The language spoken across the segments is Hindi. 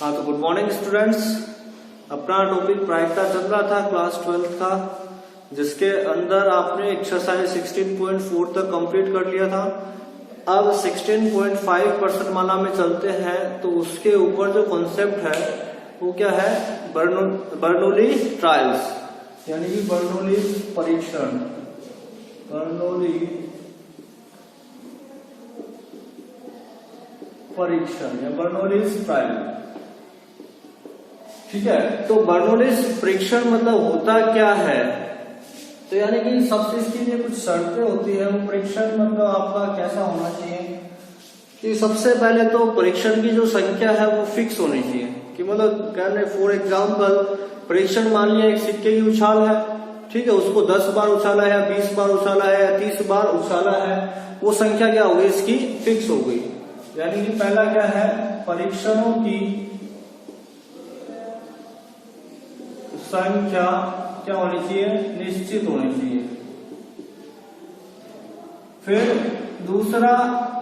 हाँ तो गुड मॉर्निंग स्टूडेंट्स। अपना टॉपिक प्रायिकता चल रहा था क्लास 12 का, जिसके अंदर आपने एक्सरसाइज 16.4 तक कंप्लीट कर लिया था। अब 16.5 प्रश्नमाला में चलते हैं, तो उसके ऊपर जो कॉन्सेप्ट है वो क्या है, बर्नौली ट्रायल्स, यानी कि बर्नौली परीक्षण, बर्नौली परीक्षण या बर्नौलीज ट्रायल। ठीक है, तो बर्नौलीज परीक्षण मतलब होता क्या है, तो यानी कि सबसे इसके लिए कुछ शर्तें होती है। वो परीक्षण मतलब आपका कैसा होना चाहिए कि सबसे पहले तो परीक्षण की जो संख्या है वो फिक्स होनी चाहिए, कि मतलब कहने फॉर एग्जाम्पल परीक्षण मान लिया एक सिक्के की उछाल है, ठीक है, उसको 10 बार उछाला है, 20 बार उछाला है या 30 बार उछाला है, वो संख्या क्या हो गई, इसकी फिक्स हो गई। यानी कि पहला क्या है, परीक्षणों की संख्या क्या होनी चाहिए, निश्चित होनी चाहिए। फिर दूसरा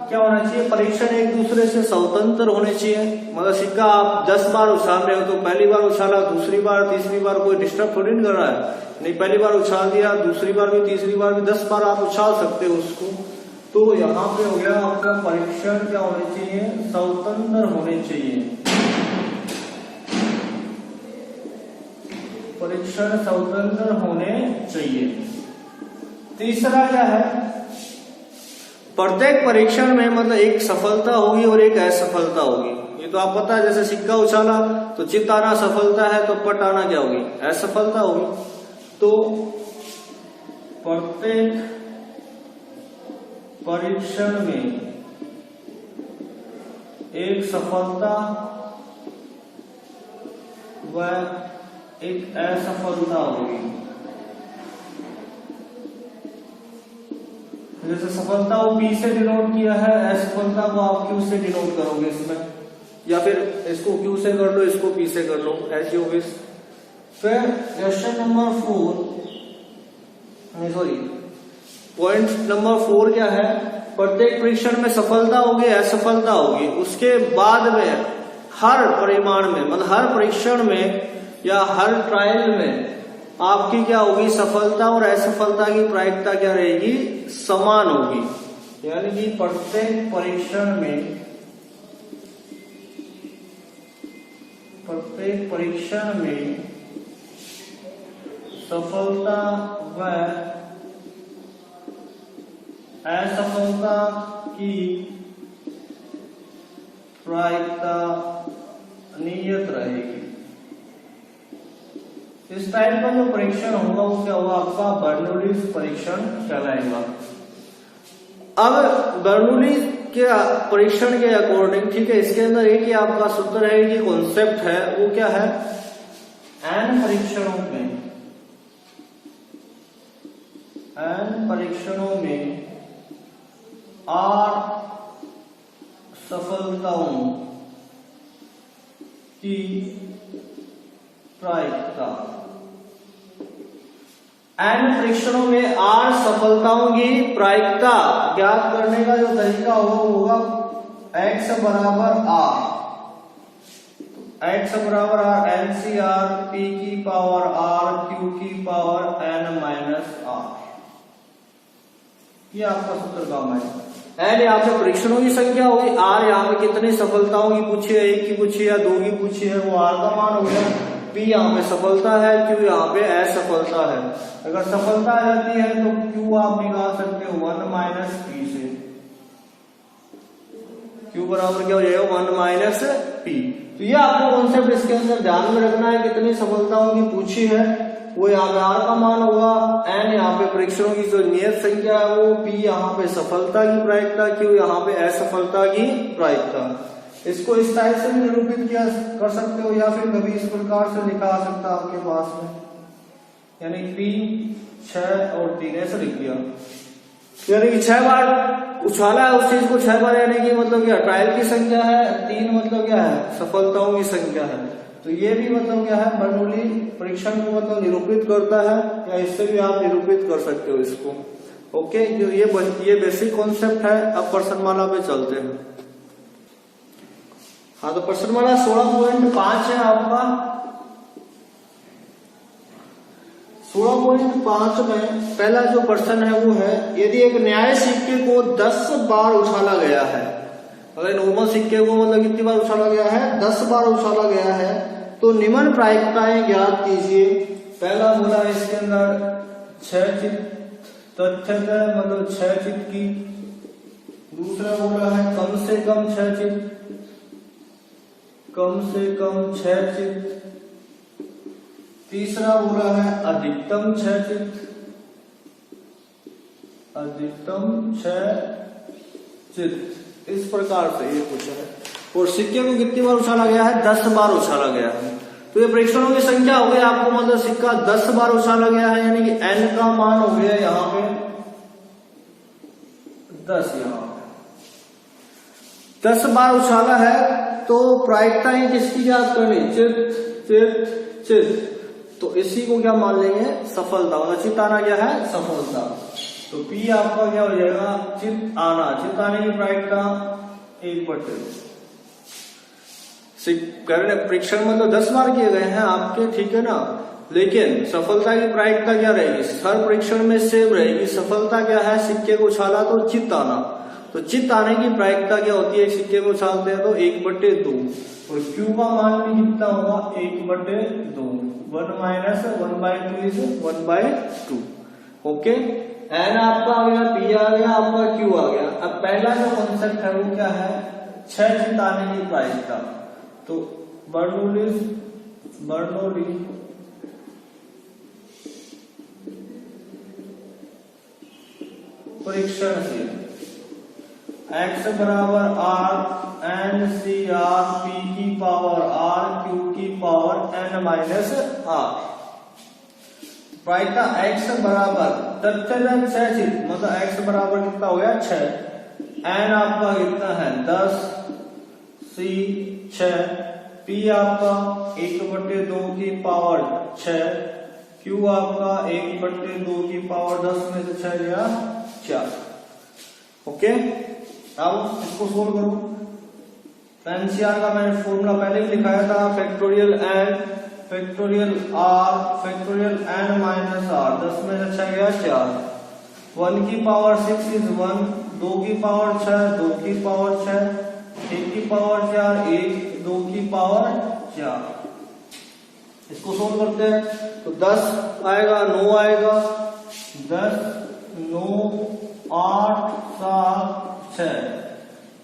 क्या होना चाहिए, परीक्षण एक दूसरे से स्वतंत्र होने चाहिए। मतलब सिक्का आप 10 बार उछाल रहे हो, तो पहली बार उछाला, दूसरी बार, तीसरी बार कोई डिस्टर्ब थोड़ी नहीं कर रहा है, नहीं, पहली बार उछाल दिया, दूसरी बार भी, तीसरी बार भी, 10 बार आप उछाल सकते हो उसको। तो यहाँ पे हो गया आपका परीक्षण क्या होने चाहिए, स्वतंत्र होने चाहिए। परीक्षण स्वतंत्र होने चाहिए। तीसरा क्या है, प्रत्येक परीक्षण में मतलब एक सफलता होगी और एक असफलता होगी। ये तो आप पता है, जैसे सिक्का उछाला तो चित आना सफलता है, तो पट आना क्या होगी, असफलता होगी। तो प्रत्येक परीक्षण में एक सफलता व एक असफलता होगी। जैसे सफलता को P से डिनोट किया है, असफलता को आप Q से डिनोट करोगे इसमें, या फिर इसको Q से कर लो, इसको P से कर लो, ऐसी होगी। फिर question number 4, sorry point number 4 क्या है, प्रत्येक परीक्षण में सफलता होगी, असफलता होगी। उसके बाद में हर परिमाण में, मतलब हर परीक्षण में या हर ट्रायल में आपकी क्या होगी, सफलता और असफलता की प्रायिकता क्या रहेगी, समान होगी। यानी कि प्रत्येक परीक्षण में सफलता व असफलता की प्रायिकता नियत रहेगी। इस टाइप का जो परीक्षण होगा वो क्या होगा, आपका बर्नौलीज परीक्षण कहलाएगा। अब बर्नौलीज के परीक्षण के अकॉर्डिंग, ठीक है, इसके अंदर एक ही आपका सूत्र है कि कॉन्सेप्ट है, वो क्या है, n परीक्षणों में r सफलताओं की प्रायिकता। n परीक्षणों में r सफलताओं की प्रायिकता ज्ञात करने का जो तरीका होगा x बराबर r, x बराबर r NCR p की पावर r q की पावर n माइनस r, ये आपका सूत्र काम है। n यहाँ पे परीक्षणों की संख्या होगी, r यहाँ पे कितनी सफलताओं की पूछी है, एक की पूछी है, 2 की पूछी है, वो r का मान हो गया। p यहाँ पे सफलता है, q यहाँ पे असफलता है। अगर सफलता आ जाती है तो q आप निकाल सकते हो 1 माइनस p से, q बराबर क्या हो जाएगा, 1 माइनस p। तो ये आपको कॉन्सेप्ट इसके अंदर ध्यान में रखना है, कितनी सफलताओं की पूछी है, वो यहाँ पे r का मान होगा, n यहाँ पे परीक्षणों की जो नियत संख्या है वो, p यहाँ पे सफलता की प्रायिकता, q यहाँ पे असफलता की प्रायिकता। इसको इस टाइप से भी निरूपित किया कर सकते हो, या फिर कभी इस प्रकार से लिखा आ सकता है आपके पास में, यानी p 6 और 3 ऐसे लिख दिया। यानी कि 6 बार उछाला है उस चीज को, 6 बार, यानी कि मतलब क्या, ट्रायल की संख्या है, 3 मतलब क्या है, सफलताओं की संख्या है। तो ये भी मतलब क्या है, बर्नौली परीक्षण को मतलब निरूपित करता है, या इससे भी आप निरूपित कर सकते हो इसको। ओके, जो ये बेसिक कॉन्सेप्ट है। अब प्रश्नमाला पे चलते हैं। हाँ, तो प्रश्न वाला 16.5 है आपका। 16.5 में पहला जो प्रश्न है वो है, यदि एक न्याय सिक्के को 10 बार उछाला गया है, अगर नॉर्मल सिक्के को मतलब कितनी बार उछाला गया है, 10 बार उछाला गया है, तो निम्न प्रायिकताएं ज्ञात कीजिए। पहला बोला इसके अंदर 6 चित तथ्य है, मतलब 6 चित की। दूसरा बोला है कम से कम 6 चित, कम से कम 6 चित। तीसरा बोला है अधिकतम 6 चित, अधिकतम 6 चित। इस प्रकार से ये पूछा है। और सिक्के को कितनी बार उछाला गया है, 10 बार उछाला गया है। तो ये प्रेक्षणों की संख्या हो गई आपको, मतलब सिक्का 10 बार उछाला गया है, यानी कि n का मान हो गया यहाँ पे 10। यहाँ 10 बार उछाला है, तो प्रायिकताएं किसकी याद करनी, चित चित चित। तो इसी को क्या मान लेंगे, सफलता। मतलब चित आना क्या है, सफलता। तो P आपका क्या हो जाएगा, चित आना। चित आने की प्रायिकता 1/2। परीक्षण मतलब 10 बार किए गए हैं आपके, ठीक है ना, लेकिन सफलता की प्रायिकता क्या रहेगी, हर परीक्षण में सेम रहेगी। सफलता क्या है, सिक्के को उछाला तो चित आना। तो चित आने की प्रायिकता क्या होती है, सिक्के को उछालते हैं तो 1/2। और Q का मान भी कितना होगा, 1/2। 1 माइनस 1/2 इज 1/2। ओके, N आपका आ गया, P आ गया, आपका Q आ गया। अब पहला जो कॉन्सेप्ट है वो क्या है, 6 चित आने की प्रायिकता। तो बर्नौली परीक्षण से x बराबर r n c r p की पावर r q की पावर n माइनस r। प्रायिकता x बराबर तथ्य 6 चित, मतलब x बराबर कितना हो गया 6, n आपका कितना है 10, c 6, p आपका 1/2 की पावर 6, q आपका 1/2 की पावर 10 में से 6 गया 4। ओके, अब इसको सोल्व करो। एनसीआर का मैंने फॉर्मूला पहले भी लिखाया था, factorial n factorial r factorial n minus r, 10 में से 6 गया 4। 1 की पावर 6 इज 1, 2 की पावर 6, 2 की पावर 6, 1 की पावर 4, 1, 2 की पावर 4। इसको सोल्व करते हैं तो 10 आएगा, 9 आएगा, 10 9 8 7 6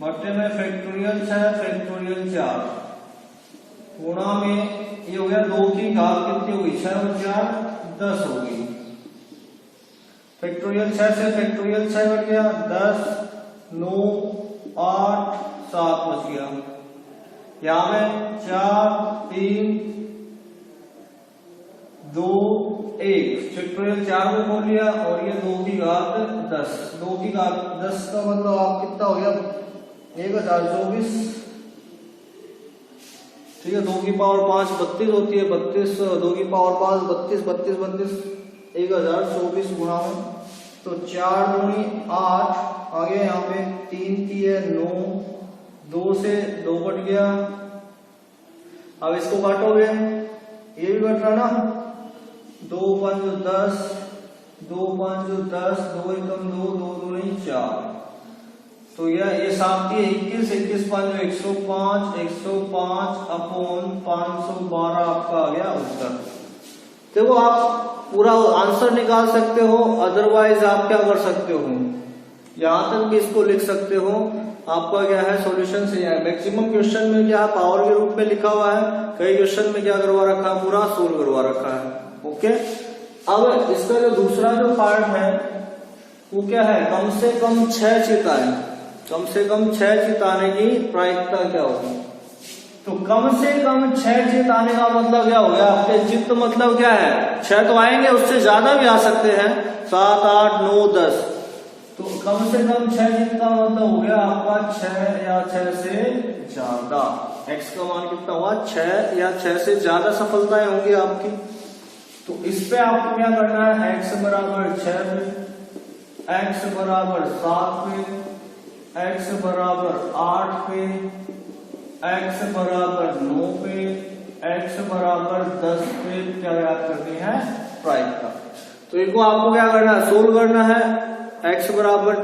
बटे में फैक्टोरियल 6 फैक्टोरियल 4 गुणा में ये हो गया 2 की घात कितनी होगी, 6 और 4 10 होगी। फैक्टोरियल 6 से फैक्टोरियल 6 बन गया, 10 9 8 7 बच गया। यहां में 4 3 2 1 फैक्टोरियल 4 को खोल लिया और ये 2 की घात 10, 2 की घात 10 का मतलब आप कितना हो गया 1024। ठीक है, 2 की पावर 5 32 होती है, 32 2 की पावर 5 32 32 32 1024 गुणा में, तो 4 दूनी 8 आ गया, यहाँ पे 3 की है 9, 2 से 2 कट गया। अब इसको काटोगे, ये भी कट रहा ना, 2 5 10, 2 5 10, 2 एकम 2, 2 दूनी 4, तो ये साथ ही 21 21 5 105 105 अपॉन 512 आपका आ गया उत्तर। देखो आप पूरा आंसर निकाल सकते हो, अदरवाइज आप क्या कर सकते हो, यहां तक भी इसको लिख सकते हो। आपका क्या है सॉल्यूशन से है, मैक्सिमम क्वेश्चन में क्या पावर के रूप में लिखा हुआ है, कई क्वेश्चन में क्या करवा रखा है, पूरा सोल्व करवा रखा है। ओके, अब इसका जो दूसरा जो पार्ट है वो क्या है, कम से कम 6 चिताएं, कम से कम 6 चित आने की प्रायिकता क्या होगी। तो कम से कम 6 चित आने का मतलब क्या हो गया, आपके चित्त मतलब क्या है, 6 तो आएंगे, उससे ज्यादा भी आ सकते हैं, 7 8 9 10, तो कम से कम 6 चित का मतलब हो गया आपका 6 या 6 से ज्यादा। x का मान कितना हुआ, 6 या 6 से ज्यादा सफलताएं होंगी आपकी। तो इस पे आपको क्या करना है, x बराबर 6 पे, x बराबर 7 पे, x बराबर 8 पे, x बराबर 9 पे, x बराबर 10 पे क्या याद करनी है प्रायिकता। तो इनको आपको क्या करना है, सोल्व करना है। x बराबर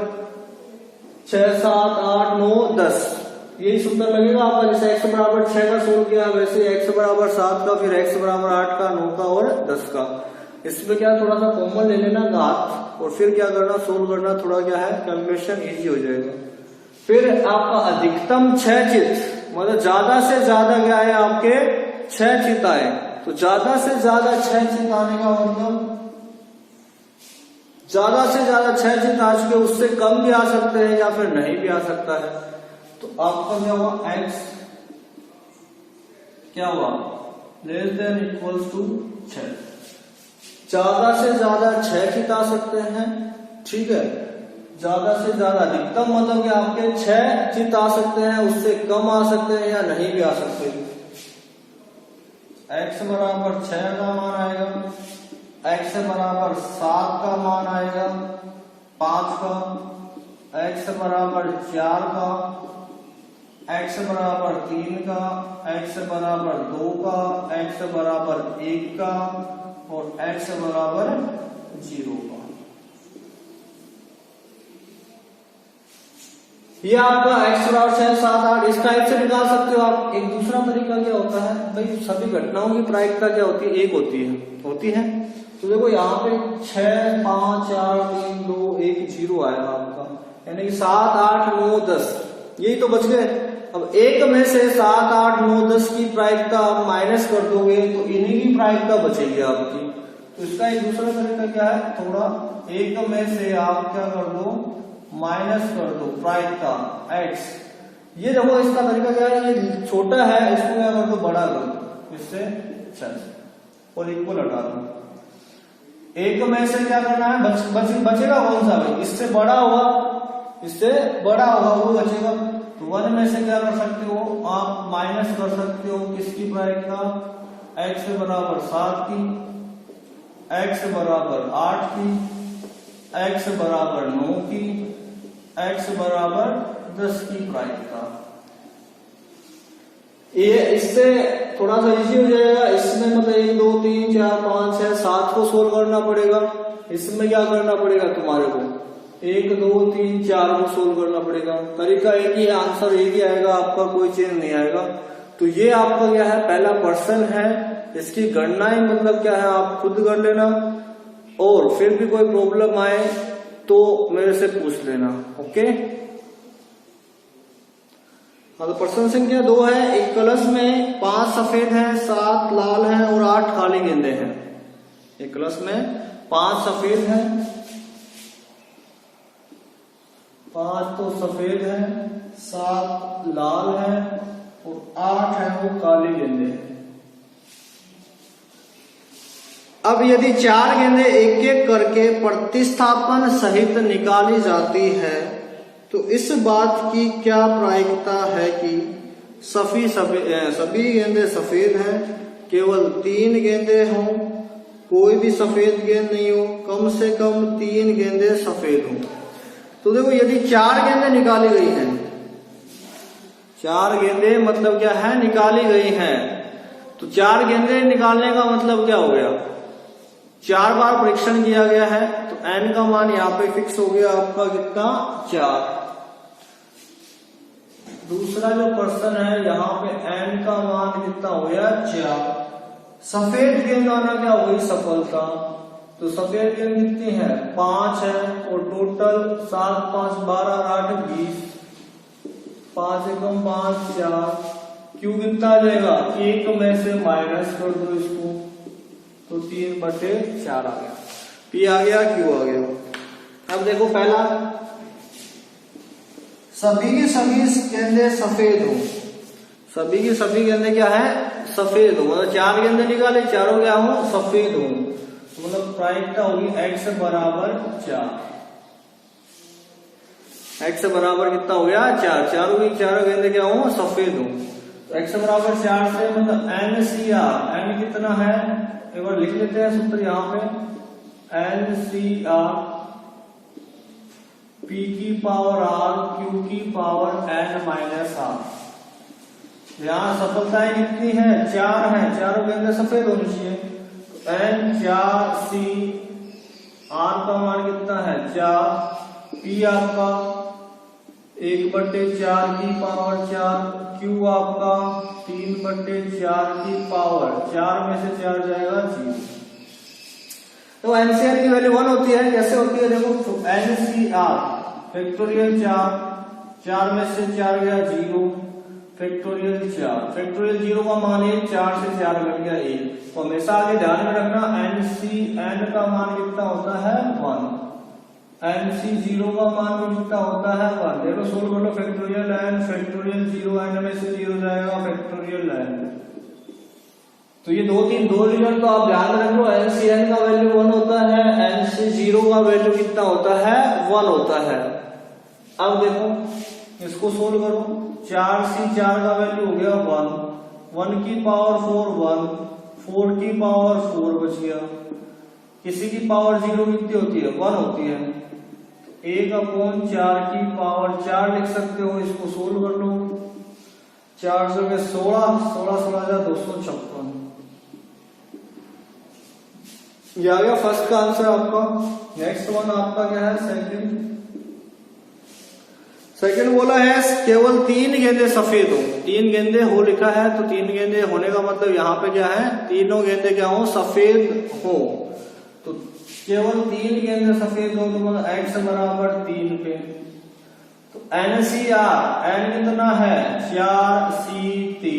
6, 7, 8, 9, 10 यही सूत्र लगेगा आपका। जैसे x बराबर 6 का सोल्व किया वैसे x बराबर 7 का, फिर x बराबर 8 का, 9 का और 10 का। इसमें क्या थोड़ा सा कॉमन ले लेना घात, और फिर क्या करना सोल्व करना, थोड़ा क्या है कैलकुलेशन इजी हो जाएगा। फिर आपका अधिकतम 6 चित, मतलब ज्यादा से ज्यादा क्या है आपके 6 चित आए। तो ज्यादा से ज्यादा 6 चित आने का मतलब ज्यादा से ज्यादा 6 चित आ चुके, उससे कम भी आ सकते हैं या फिर नहीं भी आ सकता है। तो आपका क्या हुआ x क्या हुआ लेस देन इक्वल्स टू 6। ज्यादा से ज्यादा 6 चित आ सकते हैं, ठीक है। ज्यादा से ज्यादा अधिकतम मतलब कि आपके 6 चित आ सकते हैं, उससे कम आ सकते हैं या नहीं भी आ सकते। x बराबर 6 का मान आएगा, x बराबर 7 का मान आएगा, 5 का, x बराबर 4 का, x बराबर 3 का, x बराबर 2 का, x बराबर 1 का और x बराबर 0 का। ये आपका x बराबर 6, 7, 8 इस टाइप से निकाल सकते हो आप। एक दूसरा तरीका क्या होता है भाई, सभी घटनाओं की प्रायिकता क्या होती है, एक होती है। तो देखो यहाँ पे 6, 5, 4, 3, 2, 1, 0 आएगा आपका, यानी कि 7, 8, 9, 10 यही तो बच गए। अब एक में से 7, 8, 9, 10 की प्रायिकता आप माइनस कर दोगे तो इन्हीं की प्रायिकता बचेगी आपकी। तो इसका एक दूसरा तरीका क्या है, थोड़ा एक में से आप क्या कर दो माइनस कर दो प्रायिकता x। ये देखो इसका तरीका क्या है, ये छोटा है इसको क्या कर दो बड़ा कर दो, इससे और इक्वल हटा दो। एक में से क्या करना है बचेगा कौन सा भाई, इससे बड़ा होगा वो बचेगा। तो 1 में से क्या कर सकते हो आप माइनस कर सकते हो किसकी प्रायिकता, x बराबर 7 की, x बराबर 8 की, x बराबर 9 की, x बराबर 10 की प्रायिकता। ये इससे थोड़ा सा इजी हो जाएगा। इसमें मतलब 1, 2, 3, 4, 5, 6, 7 को सोल्व करना पड़ेगा। इसमें क्या करना पड़ेगा तुम्हारे को 1, 2, 3, 4 को सोल्व करना पड़ेगा। तरीका एक ही है, आंसर एक ही आएगा आपका, कोई चेंज नहीं आएगा। तो ये आपका क्या है पहला पर्सन है, इसकी गणनाएं मतलब क्या है आप खुद कर लेना, और फिर भी कोई प्रॉब्लम आए तो मेरे से पूछ लेना, ओके। हाँ, तो प्रश्न संख्या 2 है, एक कलश में 5 सफेद हैं, 7 लाल हैं और 8 काली गेंदें हैं। एक कलश में 5 सफेद हैं, 5 तो सफेद हैं, 7 लाल हैं और 8 है वो काली गेंदें हैं। अब यदि 4 गेंदें एक एक करके प्रतिस्थापन सहित निकाली जाती है तो इस बात की क्या प्रायिकता है कि सभी गेंदें सफेद हैं, केवल 3 गेंदें हों, कोई भी सफेद गेंद नहीं हो, कम से कम 3 गेंदें सफेद हों। तो देखो यदि 4 गेंदें निकाली गई हैं, 4 गेंदें मतलब क्या है निकाली गई हैं, तो 4 गेंदें निकालने का मतलब क्या हो गया 4 बार परीक्षण किया गया है, तो n का मान यहाँ पे फिक्स हो गया आपका कितना 4। दूसरा जो पर्सन है यहाँ पे n का मान कितना हो गया 4। सफेद गेंद आना क्या हो गई सफलता, तो सफेद गेंद कितनी है 5 है और टोटल 7, 5, 12, 8, 20, 5 एकम 5, 4, क्यू कितना आ जाएगा 1 में से माइनस कर दो इसको तो 3/4 आ गया, पी आ गया क्यू आ गया। अब देखो पहला सभी की सभी गेंदें सफेद हो, सभी की सभी गेंदें क्या है सफेद हो, मतलब 4 गेंदें निकाले चारों क्या हो सफेद हो, तो मतलब प्रायिकता होगी x बराबर 4। x बराबर कितना हो गया 4, चारों की चारों गेंदें क्या हो सफेद हो, तो x बराबर 4 से मतलब NCR, n कितना है एक बार लिख लेते हैं सूत्र यहाँ पे NCR P की पावर R Q की पावर n माइनस R। यहाँ सफलताएं कितनी है? 4 है, चारों गेंदे सफेद होनी चाहिए। N 4 C, R का मान कितना है? 4, P आपका 1/4 की पावर 4, Q आपका 3/4 की पावर 4 में से 4 जाएगा 0। तो एनसीआर की वैल्यू 1 होती है। कैसे होती है देखो, एनसीआर फैक्टोरियल 4 में से 4 गया 0, फैक्टोरियल 4, फैक्टोरियल 0 का मान 1, 4 से 4 घट गया 1। तो हमेशा आगे ध्यान में रखना एन का मान कितना होता है? 1। NC0 का मान भी कितना होता है? 1। देखो सोल्व कर लो, फैक्टोरियल n, फैक्टोरियल 0, n में से 0 जाएगा फैक्टोरियल n। तो ये दो रिजल्ट तो आप ध्यान रख लो। NCn का वैल्यू 1 होता है, NC0 का वैल्यू कितना होता है? 1 होता है। अब देखो इसको सोल्व करो, 4C4 का वैल्यू हो गया 1 की पावर 4 1, 4 की पावर 4 बच गया। किसी की पावर 0 कितनी होती है? 1 होती है। 1/4 की पावर 4 लिख सकते हो। इसको सोल्व कर लो, 4 से 16, 16 256। ये आ गया फर्स्ट का आंसर आपका। नेक्स्ट वन आपका क्या है? सेकंड बोला है केवल 3 गेंदे सफेद हो। 3 गेंदे हो लिखा है, तो 3 गेंदे होने का मतलब यहाँ पे क्या है? तीनों गेंदे क्या हो? सफेद हो। तो केवल 3 गेंदे सफेद हो तो मतलब x बराबर 3 पे। तो NCR n कितना है? 4C3,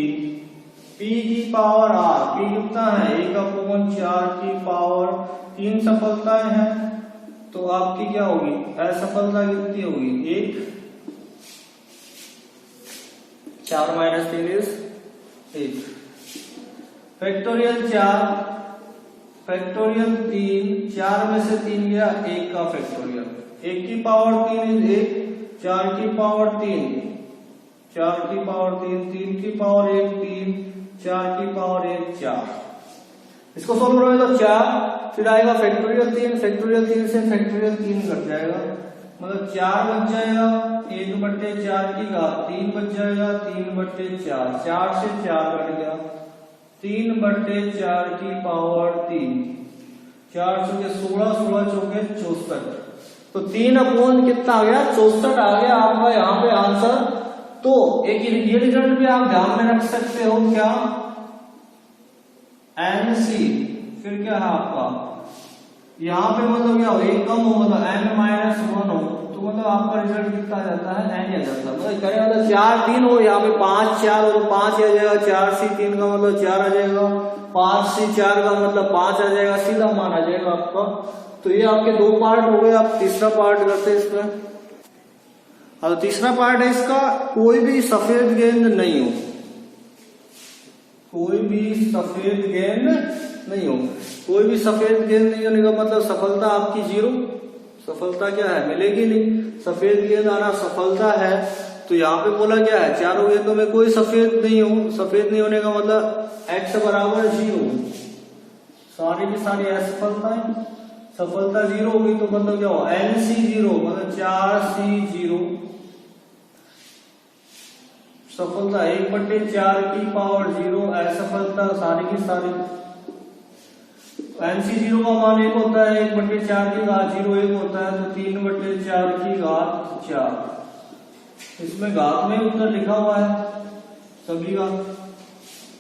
P की पावर R, P कितना है? 1/4 की पावर 3 सफलताएं हैं। तो आपकी क्या होगी? असफलता कितनी होगी? 1। 4 - 3 इज 1। फैक्टोरियल 4, फैक्टोरियल 3, 4 में से 3 गया 1 का फैक्टोरियल, 1 की पावर 3 इज 1, 4 की पावर 3, 4 की पावर 3, 3 की पावर 1 3, 4 की पावर 1 4। इसको सोल्व करोगे तो 4, फिर आएगा फैक्टोरियल 3, फैक्टोरियल 3 से फैक्टोरियल 3 घट जाएगा, मतलब 4 बच जाएगा, 1/4 की घात 3 बच जाएगा, 3/4, 4 से 4 घट गया, 3/4 की पावर 3, 4 चौके 16, 16 चौके 64। तो 3 कितना आ गया? 64 आ गया आपका यहाँ पे आंसर। तो एक ये रिजल्ट भी आप ध्यान में रख सकते हो, क्या? NC फिर क्या है आपका यहाँ पे मतलब क्या हो? एक कम हो मतलब n-1 हो, तो मतलब आपका रिजल्ट कितना आ जाता है? n आ जाता है। मतलब करें मतलब 4 3 हो, यहाँ पे 5 4 हो तो 5 आ जाएगा, 4C3 का मतलब 4 आ जाएगा, 5C4 का मतलब 5 आ जाएगा, सीधा मान आ जाएगा आपका। तो ये आपके 2 पार्ट हो गए। आप तीसरा पार्ट करते हैं इसमें। अब तीसरा पार्ट है इसका, कोई भी सफेद गेंद नहीं हो, कोई भी सफेद गेंद नहीं हो। कोई भी सफेद गेंद नहीं होने का मतलब सफलता आपकी 0, सफलता क्या है? मिलेगी नहीं। सफेद गेंद आना सफलता है। तो यहाँ पे बोला क्या है? चारों गेंदों में कोई सफेद नहीं हो। सफेद नहीं होने का मतलब x बराबर 0, सारी की सारी असफलताएं, सफलता 0 होगी तो मतलब क्या हो? NC0 मतलब 4C0, सफलता 1/4 की पावर 0, असफलता सारी की सारी। NC0 का मान 1 होता है, 1/4 की घात 0 1 होता है, तो 3/4 की घात 4। इसमें घात में उत्तर लिखा हुआ है सभी का,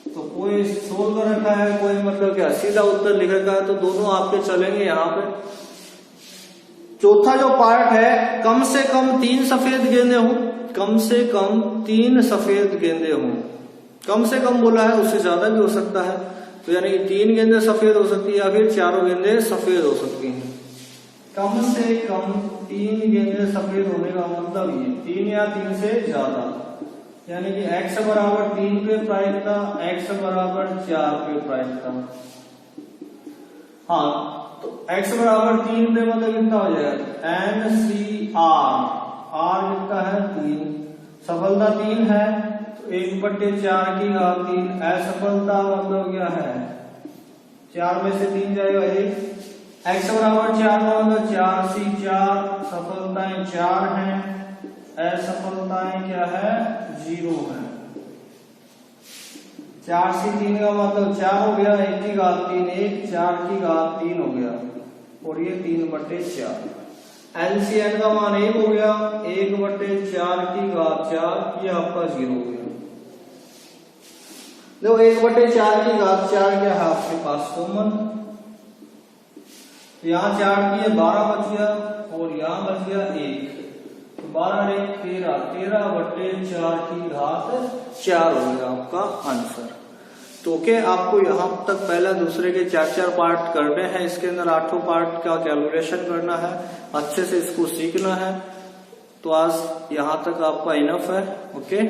तो कोई सोल्व कर रखा है, कोई मतलब क्या सीधा उत्तर लिख रखा है, तो दोनों आपके चलेंगे यहाँ पे। चौथा जो पार्ट है, कम से कम 3 सफेद गेंदे हो, कम से कम 3 सफेद गेंदे हो। कम से कम बोला है, उससे ज्यादा भी हो सकता है, तो यानी कि 3 गेंदें सफेद हो सकती है या फिर चारों गेंदें सफेद हो सकती हैं। कम से कम 3 गेंदें सफेद होने का मतलब ये 3 या 3 से ज्यादा, यानी कि x बराबर 3 पे प्रायिकता, x बराबर 4 पे प्रायिकता। हाँ, तो x बराबर 3 पे मतलब कितना हो जाएगा? NCR, R कितना है? 3, सफलता 3 है, 1/4 की घात 3, असफलता मतलब क्या है? 4 में से 3 जाएगा 1, x बराबर 4 का मतलब 4C4, सफलताएं 4 हैं, असफलताएं क्या है? 0 है। 4 से 3 का मतलब 4 हो गया, 1 की घात 3 1, 4 की घात 3 हो गया और ये 3/4। n से n का मान 1 हो गया, 1/4 की घात 4, ये आपका 0 हो गया। देखो 1/4 की घात 4 क्या है आपके पास कॉमन, तो यहाँ 4 की है 12 बच गया और यहाँ बच गया 1, तो 12 और 1 13, 13/4 की घात 4 हो गया आपका आंसर। तो ओके, आपको यहाँ तक पहला दूसरे के 4 पार्ट करने हैं, इसके अंदर 8 पार्ट का कैलकुलेशन करना है, अच्छे से इसको सीखना है। तो आज यहाँ तक आपका इनफ है। ओके।